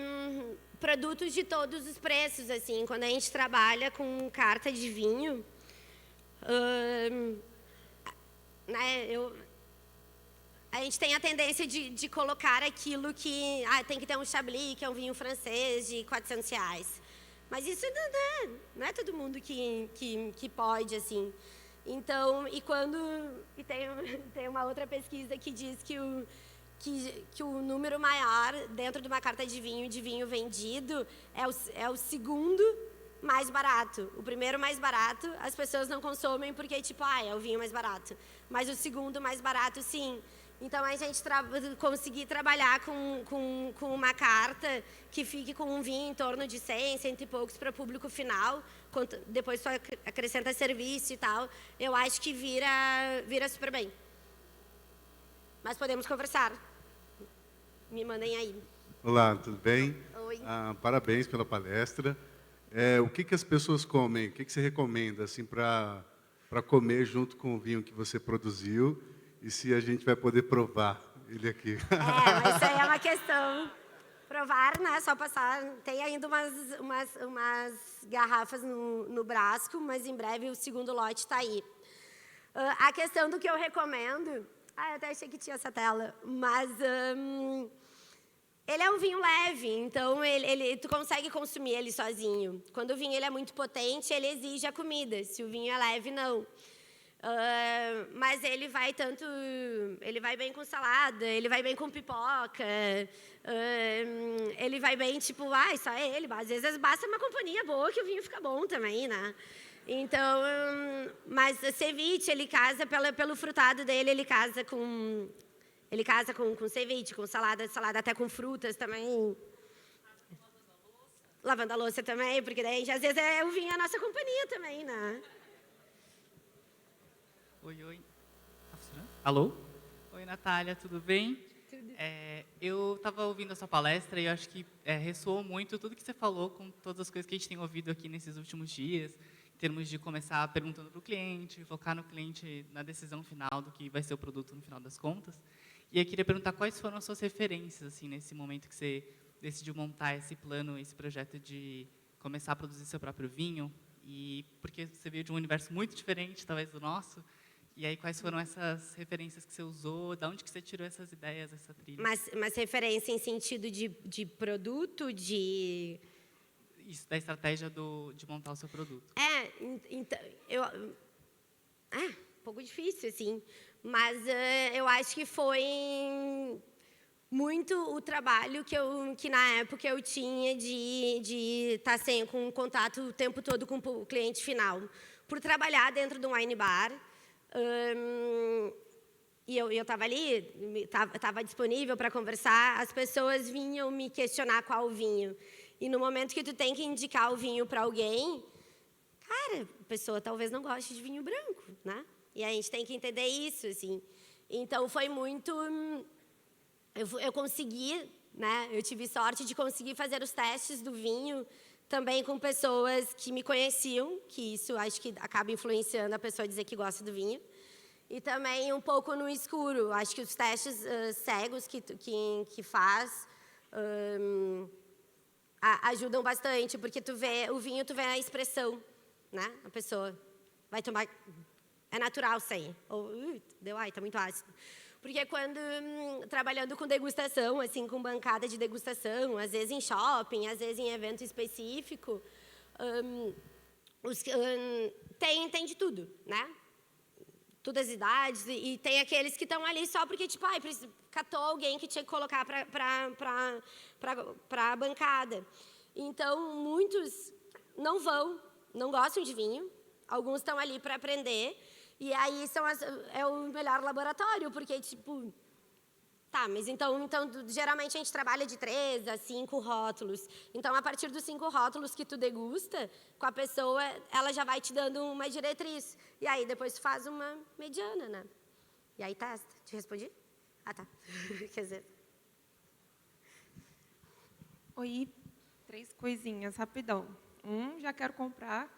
D: produtos de todos os preços, assim, quando a gente trabalha com carta de vinho, né, a gente tem a tendência de colocar aquilo que tem que ter um Chablis, que é um vinho francês de R$400. Mas isso não é todo mundo que pode, assim. Então, e tem uma outra pesquisa que diz que o número maior dentro de uma carta de vinho vendido é o segundo mais barato. O primeiro mais barato as pessoas não consomem porque, tipo, é o vinho mais barato. Mas o segundo mais barato, sim. Então, a gente conseguir trabalhar com uma carta que fique com um vinho em torno de 100, 100 e poucos para público final, depois só acrescenta serviço e tal, eu acho que vira super bem. Mas podemos conversar. Me mandem aí.
E: Olá, tudo bem?
D: Oi.
E: Parabéns pela palestra. O que as pessoas comem? O que você recomenda assim, para comer junto com o vinho que você produziu? E se a gente vai poder provar ele aqui?
D: Mas isso aí é uma questão. Provar, né? Só passar. Tem ainda umas garrafas no Brasco, mas em breve o segundo lote está aí. A questão do que eu recomendo... eu até achei que tinha essa tela. Mas ele é um vinho leve, então tu consegue consumir ele sozinho. Quando o vinho ele é muito potente, ele exige a comida. Se o vinho é leve, não. Mas ele vai bem com salada, ele vai bem com pipoca, ele vai bem, tipo, só ele. Às vezes basta uma companhia boa que o vinho fica bom também, né? Então, mas ceviche, ele casa pelo frutado dele, ele casa com ceviche, com salada até com frutas também. Lavando a louça também, porque daí às vezes o vinho é a nossa companhia também, né?
F: Oi. Tá funcionando? Alô? Oi, Natália, tudo bem? Tudo. Eu estava ouvindo a sua palestra e eu acho que ressoou muito tudo que você falou com todas as coisas que a gente tem ouvido aqui nesses últimos dias, em termos de começar perguntando para o cliente, focar no cliente na decisão final do que vai ser o produto no final das contas. E eu queria perguntar quais foram as suas referências assim, nesse momento que você decidiu montar esse plano, esse projeto de começar a produzir seu próprio vinho, e porque você veio de um universo muito diferente, talvez, do nosso. E aí, quais foram essas referências que você usou? De onde que você tirou essas ideias, essa trilha?
D: Mas referência em sentido de produto, de...
F: Isso, da estratégia de montar o seu produto.
D: Então, um pouco difícil, assim. Mas eu acho que foi muito o trabalho que na época eu tinha de estar com contato o tempo todo com o cliente final. Por trabalhar dentro de um wine bar... e eu estava ali, estava disponível para conversar, as pessoas vinham me questionar qual vinho. E no momento que tu tem que indicar o vinho para alguém, cara, a pessoa talvez não goste de vinho branco, né? E a gente tem que entender isso, assim. Então, foi muito... Eu consegui, né? Eu tive sorte de conseguir fazer os testes do vinho também com pessoas que me conheciam, que isso acho que acaba influenciando a pessoa a dizer que gosta do vinho. E também um pouco no escuro. Acho que os testes cegos que faz ajudam bastante, porque o vinho tu vê a expressão, né? A pessoa vai tomar... É natural sair. Ou, tá muito ácido. Porque quando, trabalhando com degustação, assim, com bancada de degustação, às vezes em shopping, às vezes em evento específico, tem de tudo, né? Todas as idades, e tem aqueles que estão ali só porque, tipo, catou alguém que tinha que colocar para a bancada. Então, muitos não gostam de vinho, alguns estão ali para aprender, e aí é o melhor laboratório, porque, tipo, Tá, mas então geralmente a gente trabalha de 3 a 5 rótulos. Então, a partir dos 5 rótulos que tu degusta, com a pessoa, ela já vai te dando uma diretriz. E aí, depois tu faz uma mediana, né? E aí, testa. Te respondi? Ah, tá. Quer dizer...
G: Oi, 3 coisinhas, rapidão. 1, já quero comprar.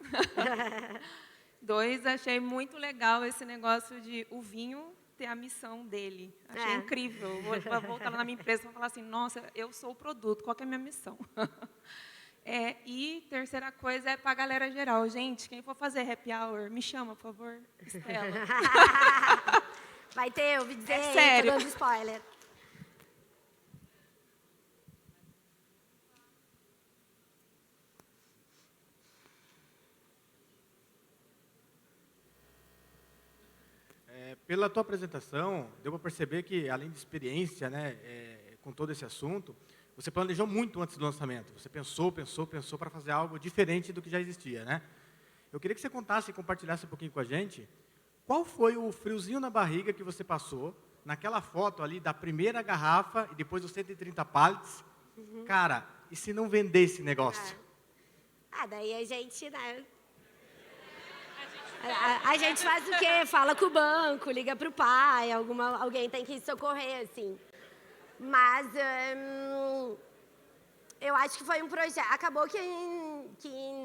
G: 2, achei muito legal esse negócio de o vinho ter a missão dele. Achei incrível. Vou voltar lá na minha empresa e falar assim, nossa, eu sou o produto, qual que é a minha missão? E terceira coisa é para a galera geral. Gente, quem for fazer happy hour, me chama, por favor, Estela.
D: Vai ter, eu ouvi dizer,
G: sério.
D: tô dando spoiler.
H: Pela tua apresentação, deu para perceber que, além de experiência, né, com todo esse assunto, você planejou muito antes do lançamento. Você pensou para fazer algo diferente do que já existia, né? Eu queria que você contasse e compartilhasse um pouquinho com a gente qual foi o friozinho na barriga que você passou naquela foto ali da primeira garrafa e depois dos 130 pallets. Cara, e se não vender esse negócio?
D: Daí a gente, né? A gente faz o quê? Fala com o banco, liga para o pai, alguém tem que socorrer, assim. Mas eu acho que foi um projeto... Acabou que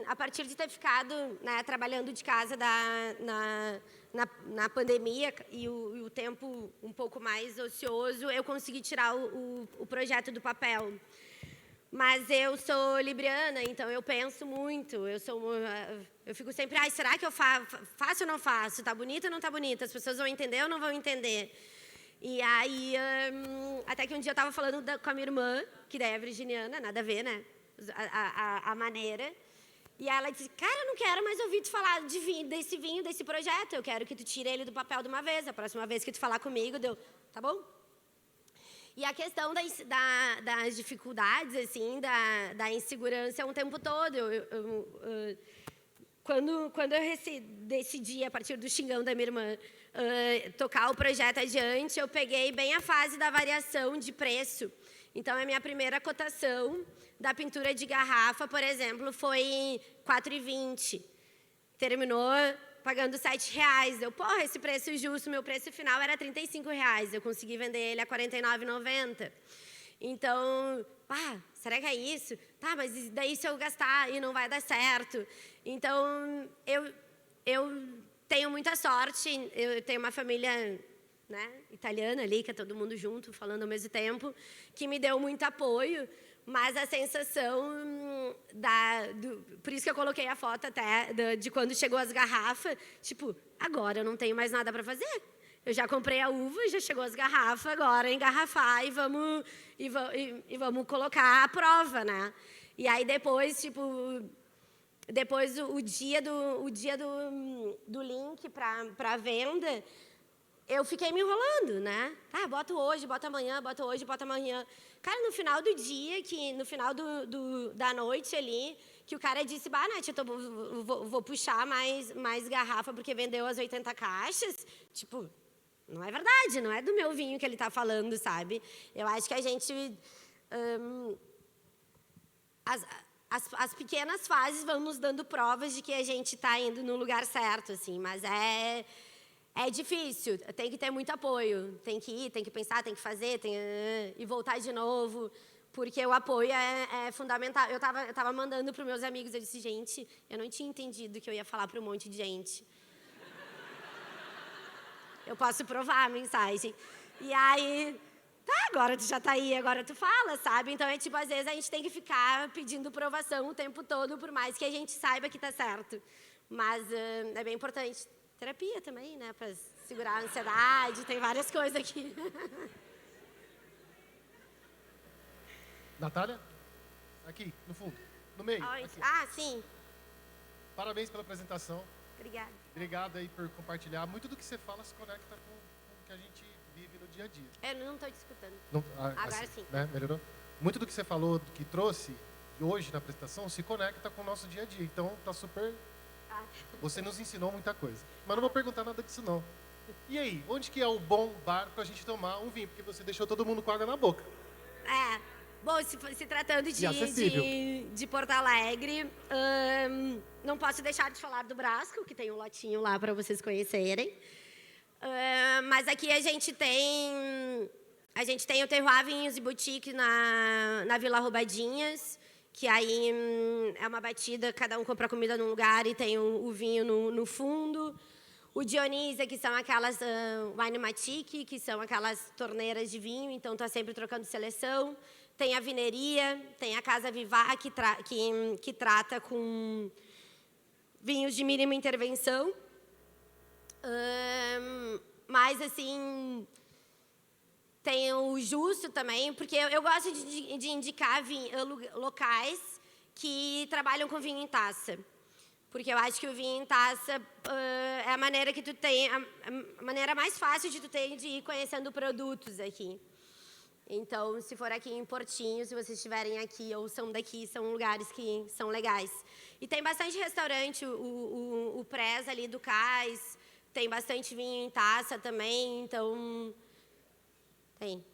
D: a partir de ter ficado, né, trabalhando de casa na pandemia e o tempo um pouco mais ocioso, eu consegui tirar o projeto do papel. Mas eu sou libriana, então eu penso muito. Eu fico sempre, será que eu faço ou não faço? Tá bonita ou não tá bonita? As pessoas vão entender ou não vão entender? E aí, até que um dia eu estava falando com a minha irmã, que daí é virginiana, nada a ver, né? A maneira. E ela disse, cara, eu não quero mais ouvir tu falar desse vinho, desse projeto. Eu quero que tu tire ele do papel de uma vez. A próxima vez que tu falar comigo, tá bom? E a questão das dificuldades, assim, da insegurança é um tempo todo. Quando eu decidi, a partir do xingão da minha irmã, tocar o projeto adiante, eu peguei bem a fase da variação de preço. Então, a minha primeira cotação da pintura de garrafa, por exemplo, foi R$4,20. Terminou pagando R$7. Esse preço justo, meu preço final era R$35. Eu consegui vender ele a R$49,90. Então, será que é isso? Tá, mas daí se eu gastar e não vai dar certo? Então, eu tenho muita sorte. Eu tenho uma família, né, italiana ali, que é todo mundo junto, falando ao mesmo tempo, que me deu muito apoio. Mas a sensação por isso que eu coloquei a foto até de quando chegou as garrafas, tipo, agora eu não tenho mais nada para fazer. Eu já comprei a uva, já chegou as garrafas, agora engarrafar e vamos colocar à prova, né? E aí depois, o dia do link para venda, eu fiquei me enrolando, né? Bota hoje, bota amanhã, bota hoje, bota amanhã. Cara, no final do dia, no final da noite ali, que o cara disse, Nath, vou puxar mais garrafa porque vendeu as 80 caixas. Tipo, não é verdade, não é do meu vinho que ele está falando, sabe? Eu acho que a gente... As pequenas fases vão nos dando provas de que a gente está indo no lugar certo, assim, mas é difícil, tem que ter muito apoio, tem que ir, tem que pensar, tem que fazer, e voltar de novo, porque o apoio é fundamental. Eu tava mandando para os meus amigos, eu disse, gente, eu não tinha entendido que eu ia falar para um monte de gente. Eu posso provar a mensagem. E aí, agora tu já está aí, agora tu fala, sabe? Então, às vezes a gente tem que ficar pedindo provação o tempo todo, por mais que a gente saiba que está certo. Mas é bem importante. Terapia também, né? Para segurar a ansiedade, tem várias coisas aqui.
I: Natália? Aqui, no fundo. No meio. Aqui.
D: Sim.
I: Parabéns pela apresentação.
D: Obrigada.
I: Obrigado aí por compartilhar. Muito do que você fala se conecta com o que a gente vive no dia a dia.
D: Eu não estou te escutando.
I: Agora
D: sim.
I: Né? Melhorou? Muito do que você falou, do que trouxe hoje na apresentação, se conecta com o nosso dia a dia. Então, tá super... Você nos ensinou muita coisa. Mas não vou perguntar nada disso, não. E aí, onde que é o bom bar para a gente tomar um vinho? Porque você deixou todo mundo com água na boca.
D: Bom, se tratando
I: acessível.
D: de Porto Alegre, não posso deixar de falar do Brasco, que tem um lotinho lá para vocês conhecerem. Mas aqui a gente tem o Terroir Vinhos e Boutique na Vila Roubadinhas, que aí é uma batida, cada um compra comida num lugar e tem o vinho no fundo. O Dionísia, que são aquelas Winematic, que são aquelas torneiras de vinho, então está sempre trocando seleção. Tem a Vineria, tem a Casa Vivar, que trata com vinhos de mínima intervenção. Mas, assim, tem o Justo também, porque eu gosto de indicar locais que trabalham com vinho em taça. Porque eu acho que o vinho em taça é a maneira que tu tem, a maneira mais fácil de tu ter de ir conhecendo produtos aqui. Então, se for aqui em Portinho, se vocês estiverem aqui ou são daqui, são lugares que são legais. E tem bastante restaurante, o Prez ali do Cais, tem bastante vinho em taça também, então tem.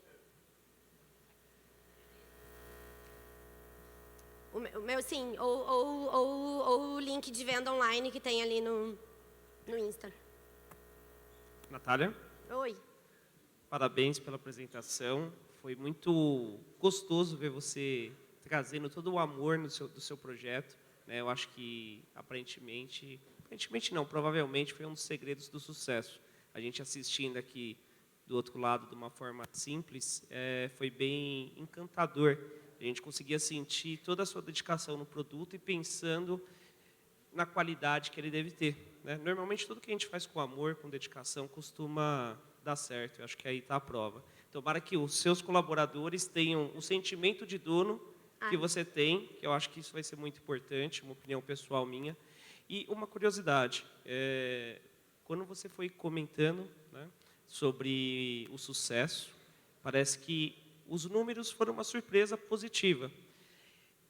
D: O meu, sim, ou o link de venda online que tem ali no Insta.
J: Natália,
D: Oi.
J: parabéns pela apresentação. Foi muito gostoso ver você trazendo todo o amor do seu projeto, né? Eu acho que, aparentemente não, provavelmente foi um dos segredos do sucesso. A gente assistindo aqui do outro lado de uma forma simples, foi bem encantador. A gente conseguia sentir toda a sua dedicação no produto e pensando na qualidade que ele deve ter, né? Normalmente, tudo que a gente faz com amor, com dedicação, costuma dar certo. Eu acho que aí está a prova. Tomara que os seus colaboradores tenham o sentimento de dono que você tem, que eu acho que isso vai ser muito importante, uma opinião pessoal minha. E uma curiosidade, quando você foi comentando, né, sobre o sucesso, parece que os números foram uma surpresa positiva.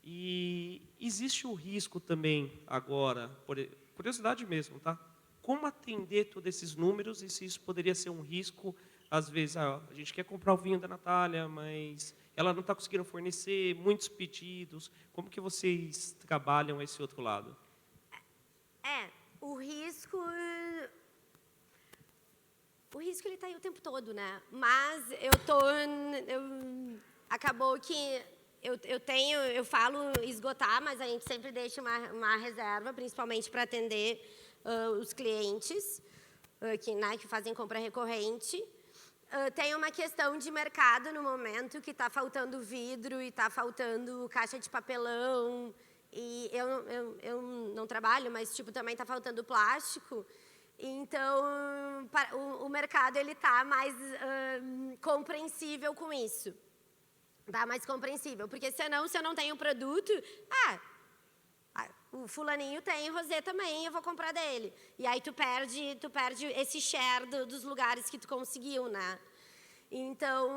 J: E existe o risco também agora, por curiosidade mesmo, tá? Como atender todos esses números e se isso poderia ser um risco, às vezes a gente quer comprar o vinho da Natália, mas ela não está conseguindo fornecer muitos pedidos. Como que vocês trabalham esse outro lado?
D: O risco ele está aí o tempo todo, né? Mas acabou que eu falo esgotar, mas a gente sempre deixa uma reserva, principalmente para atender os clientes que fazem compra recorrente. Tem uma questão de mercado no momento que está faltando vidro e está faltando caixa de papelão. E eu não trabalho, mas tipo, também está faltando plástico. Então, o mercado está mais compreensível com isso. Tá mais compreensível. Porque senão, se eu não tenho produto, o fulaninho tem rosé também, eu vou comprar dele. E aí tu perde esse share dos lugares que tu conseguiu, né? Então,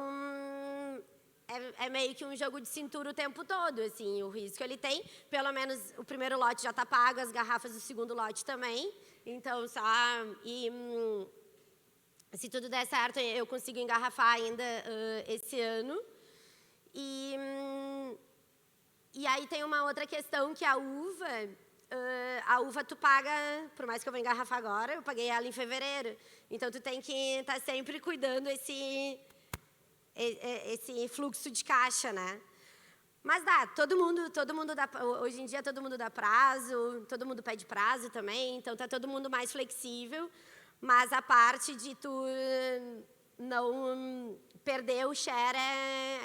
D: é meio que um jogo de cintura o tempo todo, assim, o risco ele tem. Pelo menos o primeiro lote já está pago, as garrafas do segundo lote também. Então, se tudo der certo, eu consigo engarrafar ainda esse ano. E aí tem uma outra questão que a uva tu paga, por mais que eu vou engarrafar agora, eu paguei ela em fevereiro. Então, tu tem que estar sempre cuidando esse fluxo de caixa, né? Mas dá, todo mundo dá, hoje em dia todo mundo dá prazo, todo mundo pede prazo também, então tá todo mundo mais flexível, mas a parte de tu não perder o share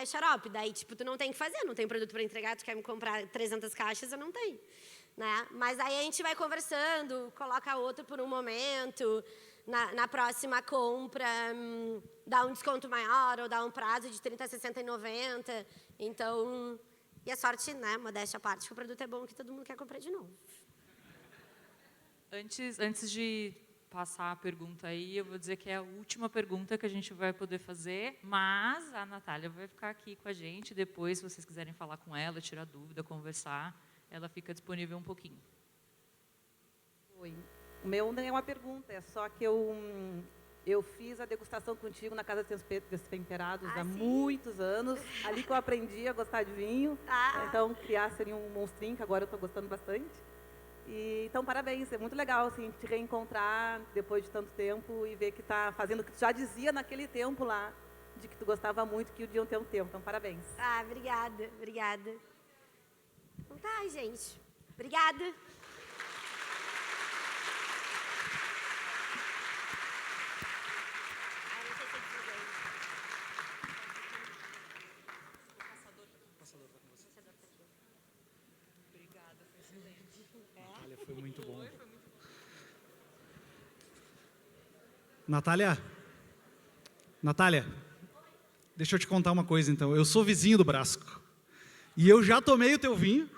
D: é xarope. Daí, tipo, tu não tem o que fazer, não tem produto para entregar, tu quer me comprar 300 caixas, eu não tenho, né? Mas aí a gente vai conversando, coloca outro por um momento, na próxima compra, dá um desconto maior ou dá um prazo de 30, 60 e 90. Então, e a sorte, né, modéstia à parte, que o produto é bom, que todo mundo quer comprar de novo.
C: Antes de passar a pergunta aí, eu vou dizer que é a última pergunta que a gente vai poder fazer, mas a Natália vai ficar aqui com a gente. Depois, se vocês quiserem falar com ela, tirar dúvida, conversar, ela fica disponível um pouquinho.
K: Oi. O meu não é uma pergunta, é só que eu Eu fiz a degustação contigo na Casa dos Temperados há muitos anos. Ali que eu aprendi a gostar de vinho. Então, criar seria um monstrinho, que agora eu estou gostando bastante. Então, parabéns. É muito legal assim, te reencontrar depois de tanto tempo e ver que está fazendo o que tu já dizia naquele tempo lá, de que tu gostava muito, que podiam ter um tempo. Então, parabéns.
D: Obrigada, obrigada. Então tá, gente. Obrigada.
A: Foi muito bom. Natália, deixa eu te contar uma coisa então. Eu sou vizinho do Brasco. E eu já tomei o teu vinho.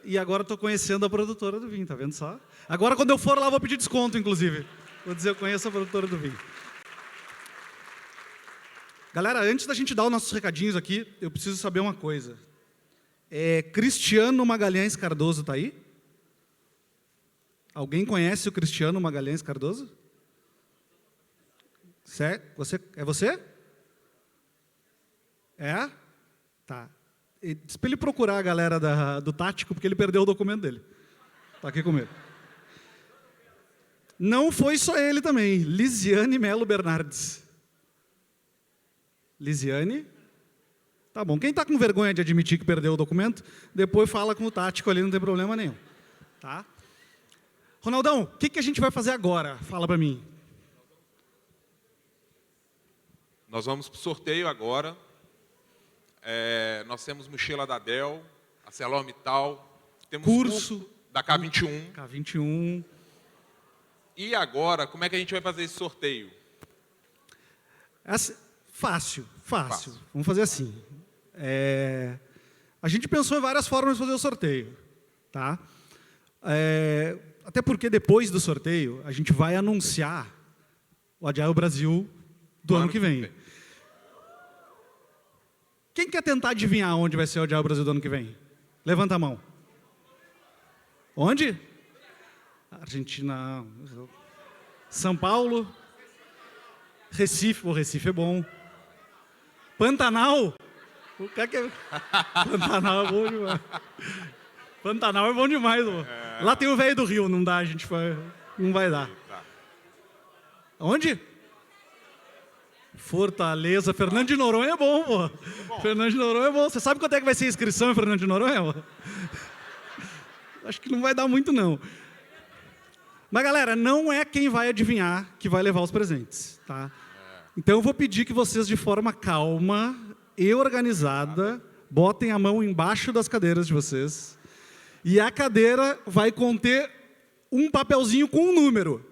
A: E agora estou conhecendo a produtora do vinho, tá vendo só? Agora quando eu for lá vou pedir desconto, inclusive. Vou dizer, eu conheço a produtora do vinho. Galera, antes da gente dar os nossos recadinhos aqui, eu preciso saber uma coisa. Cristiano Magalhães Cardoso tá aí? Alguém conhece o Cristiano Magalhães Cardoso? É você? É? Tá. Diz para ele procurar a galera do Tático, porque ele perdeu o documento dele. Tá aqui comigo. Não foi só ele também. Lisiane Melo Bernardes. Lisiane? Tá bom. Quem está com vergonha de admitir que perdeu o documento, depois fala com o Tático ali, não tem problema nenhum. Tá? Ronaldão, o que a gente vai fazer agora? Fala para mim.
L: Nós vamos para o sorteio agora. Nós temos mochila da Dell, ArcelorMittal, temos curso da K21.
A: K21.
L: E agora, como é que a gente vai fazer esse sorteio?
A: Fácil. Vamos fazer assim. A gente pensou em várias formas de fazer o sorteio. Tá? Até porque depois do sorteio, a gente vai anunciar o Agile Brasil do ano que vem. Quem quer tentar adivinhar onde vai ser o Agile Brasil do ano que vem? Levanta a mão. Onde? Argentina. São Paulo. Recife. O Recife é bom. Pantanal. Pantanal é bom demais. Pantanal é bom demais. Lá tem o velho do Rio, não dá, a gente vai, não vai dar. Onde? Fortaleza. Fernando de Noronha é bom, pô. Fernando de Noronha é bom. Você sabe quanto é que vai ser a inscrição em Fernando de Noronha? Pô? Acho que não vai dar muito, não. Mas, galera, não é quem vai adivinhar que vai levar os presentes, tá? Então, eu vou pedir que vocês, de forma calma e organizada, botem a mão embaixo das cadeiras de vocês. E a cadeira vai conter um papelzinho com um número.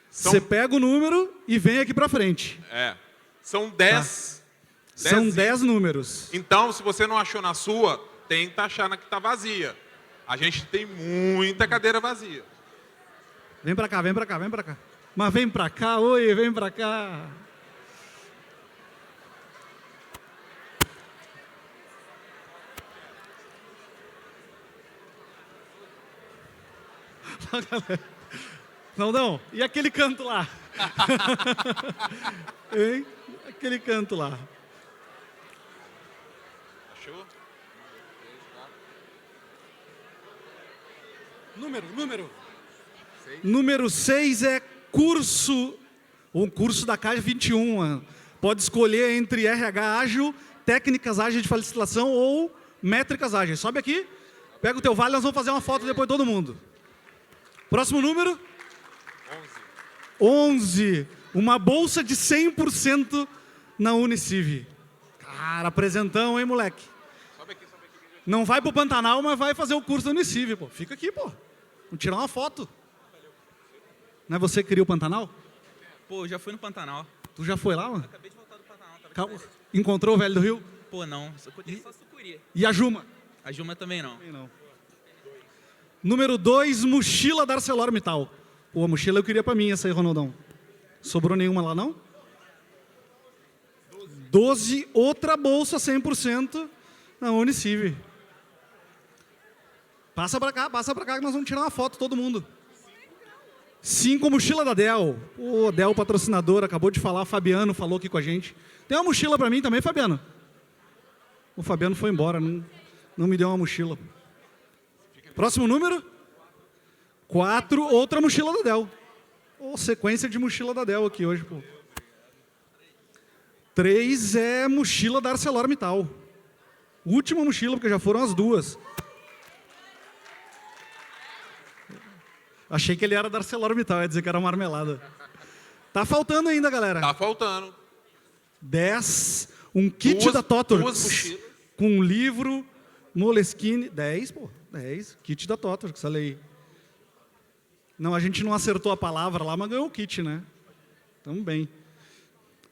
A: Você pega o número e vem aqui para frente.
L: São 10.
A: Tá. São 10 números.
L: Então, se você não achou na sua, tenta achar na que está vazia. A gente tem muita cadeira vazia.
A: Vem para cá, vem para cá, vem para cá. Mas vem para cá, oi, vem para cá. Não, e aquele canto lá? Hein? Aquele canto lá.
L: Achou?
A: Número. Número 6 é curso, um curso da K21. Pode escolher entre RH ágil, técnicas ágeis de facilitação ou métricas ágeis. Sobe aqui, pega o teu vale, nós vamos fazer uma foto depois todo mundo. Próximo número? 11. Uma bolsa de 100% na Uniciv. Cara, apresentão, hein, moleque?
L: Sobe aqui.
A: Não vai pro Pantanal, mas vai fazer o curso da Uniciv, pô. Fica aqui, pô. Vamos tirar uma foto. Não é você que queria o Pantanal?
M: Pô, eu já fui no Pantanal.
A: Tu já foi lá, mano?
M: Acabei de voltar do Pantanal.
A: Calma. Encontrou o velho do Rio?
M: Pô, não. Só sucuri.
A: E a Juma?
M: A Juma também não.
A: Número 2, mochila da ArcelorMittal. Pô, a mochila eu queria pra mim, essa aí, Ronaldão. Sobrou nenhuma lá, não? 12, outra bolsa 100% na Uniciv. Passa pra cá que nós vamos tirar uma foto, todo mundo. 5 mochila da Dell. O Dell patrocinador, acabou de falar, Fabiano falou aqui com a gente. Tem uma mochila para mim também, Fabiano? O Fabiano foi embora, não me deu uma mochila. Próximo número? 4, outra mochila da Dell. Sequência de mochila da Dell aqui hoje, pô. 3 é mochila da ArcelorMittal. Última mochila, porque já foram as 2. Achei que ele era da ArcelorMittal, ia dizer que era marmelada. Tá faltando ainda, galera.
L: Tá faltando.
A: 10, um kit da Totorx, com um livro, Moleskine, 10, pô, 10, kit da Totorx, essa lei. Não, a gente não acertou a palavra lá, mas ganhou o kit, né? Tamo bem.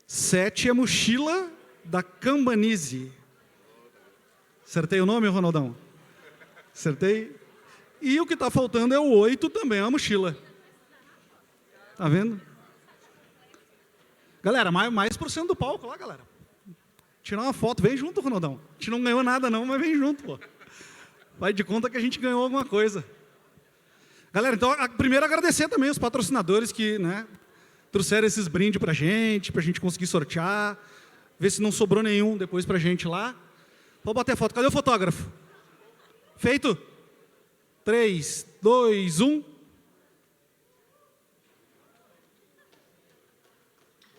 A: 7 é mochila da Cambanize. Acertei o nome, Ronaldão? Acertei? E o que está faltando é o 8, também é uma mochila. Tá vendo? Galera, mais por cento do palco lá, galera. Tirar uma foto, vem junto, Ronaldão. A gente não ganhou nada não, mas vem junto, pô. Vai de conta que a gente ganhou alguma coisa. Galera, então, primeiro agradecer também os patrocinadores que, né, trouxeram esses brindes pra gente conseguir sortear, ver se não sobrou nenhum depois pra gente lá. Vou bater a foto. Cadê o fotógrafo? Feito? 3, 2, 1.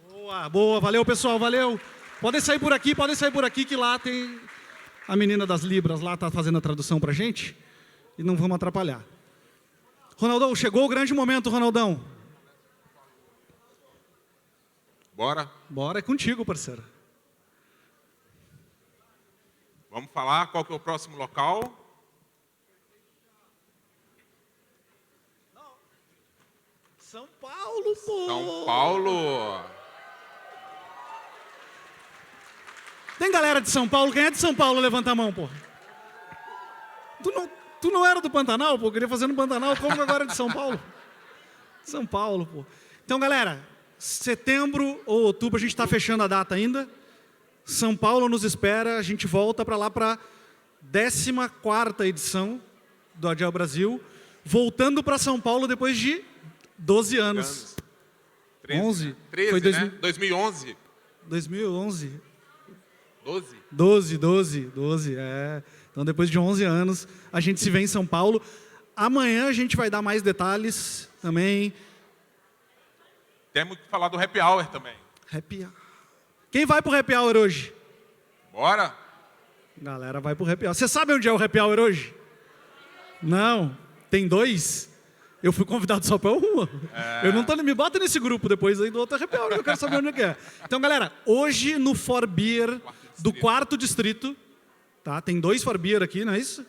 A: Boa, boa, valeu pessoal, valeu. Podem sair por aqui que lá tem a menina das Libras, lá está fazendo a tradução pra gente e não vamos atrapalhar. Ronaldão, chegou o grande momento, Ronaldão.
L: Bora?
A: Bora, é contigo, parceiro.
L: Vamos falar qual que é o próximo local.
A: São Paulo, pô!
L: São Paulo!
A: Tem galera de São Paulo? Quem é de São Paulo, levanta a mão, pô. Tu não era do Pantanal, pô? Eu queria fazer no Pantanal, como agora é de São Paulo? São Paulo, pô. Então, galera, setembro ou outubro, a gente está fechando a data ainda. São Paulo nos espera, a gente volta para lá para a 14ª edição do Agile Brasil, voltando para São Paulo depois de 12 anos.
L: 13,
A: 11?
L: né? 13,
A: foi
L: né? 2011.
A: 2011.
L: 12?
A: 12, é. Então, depois de 11 anos, a gente se vê em São Paulo. Amanhã a gente vai dar mais detalhes também.
L: Temos que falar do Happy Hour também.
A: Happy Hour. Quem vai pro Happy Hour hoje?
L: Bora!
A: Galera, vai pro Happy Hour. Você sabe onde é o Happy Hour hoje? Não. Tem 2? Eu fui convidado só para uma. Eu não tô, me bota nesse grupo depois aí do outro Happy Hour, eu quero saber onde é que é. Então, galera, hoje no For Beer do 4º Distrito, tá? Tem 2 For Beer aqui, não é isso?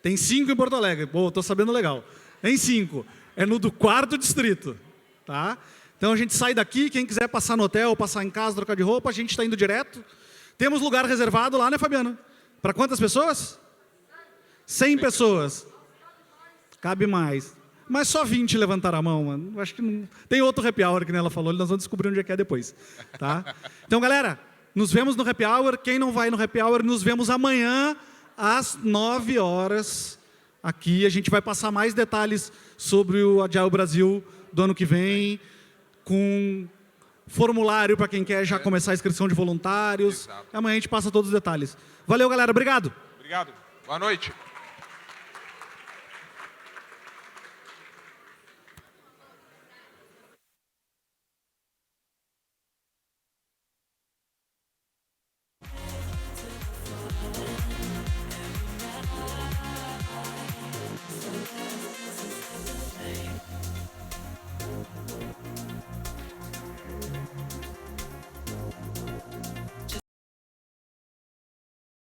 A: Tem 5 em Porto Alegre. Pô, tô sabendo legal. Tem 5. É no do 4º Distrito, tá? Então a gente sai daqui, quem quiser passar no hotel, passar em casa, trocar de roupa, a gente está indo direto. Temos lugar reservado lá, né, Fabiano? Para quantas pessoas? 100 pessoas. Cabe mais. Mas só 20 levantaram a mão, mano. Acho que não... Tem outro Happy Hour, que ela falou, nós vamos descobrir onde é que é depois. Tá? Então, galera, nos vemos no Happy Hour. Quem não vai no Happy Hour, nos vemos amanhã às 9 horas. Aqui a gente vai passar mais detalhes sobre o Agile Brasil do ano que vem, com formulário para quem quer já começar a inscrição de voluntários. Exato. Amanhã a gente passa todos os detalhes. Valeu, galera. Obrigado.
L: Obrigado. Boa noite.